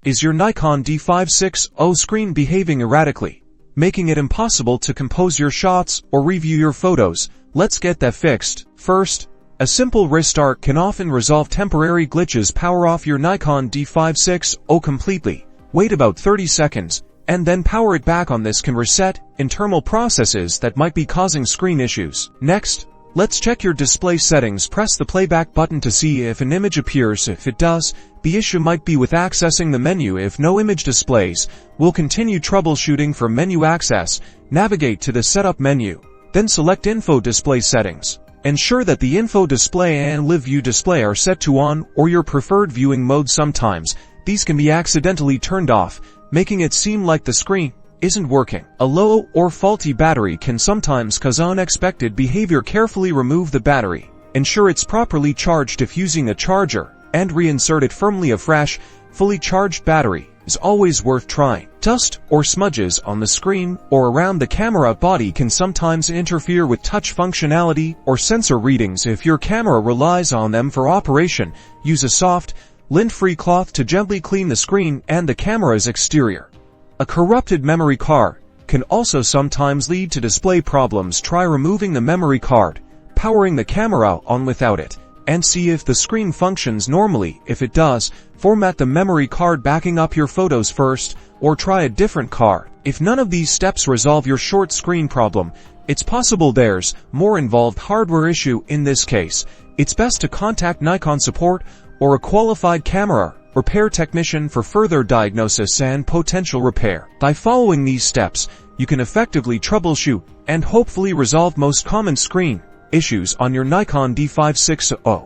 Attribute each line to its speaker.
Speaker 1: Is your Nikon D5600 screen behaving erratically, making it impossible to compose your shots or review your photos? Let's get that fixed. First, a simple restart can often resolve temporary glitches. Power off your Nikon D5600 completely. Wait about 30 seconds, and then power it back on. This can reset internal processes that might be causing screen issues. Next, let's check your display settings. Press the playback button to see if an image appears. If it does, the issue might be with accessing the menu. If no image displays, we'll continue troubleshooting. For menu access, navigate to the Setup menu, then select Info Display Settings. Ensure that the Info Display and Live View Display are set to on or your preferred viewing mode. Sometimes, these can be accidentally turned off, making it seem like the screen isn't working. A low or faulty battery can sometimes cause unexpected behavior. Carefully remove the battery. Ensure it's properly charged if using a charger, and reinsert it firmly. A fresh, fully charged battery is always worth trying. Dust or smudges on the screen or around the camera body can sometimes interfere with touch functionality or sensor readings. If your camera relies on them for operation, use a soft, lint-free cloth to gently clean the screen and the camera's exterior. A corrupted memory card can also sometimes lead to display problems. Try removing the memory card, powering the camera on without it, and see if the screen functions normally. If it does, format the memory card backing up your photos first, or try a different card. If none of these steps resolve your short screen problem, it's possible there's more involved hardware issue. In this case, it's best to contact Nikon support or a qualified camera repair technician for further diagnosis and potential repair. By following these steps, you can effectively troubleshoot and hopefully resolve most common screen issues on your Nikon D5600.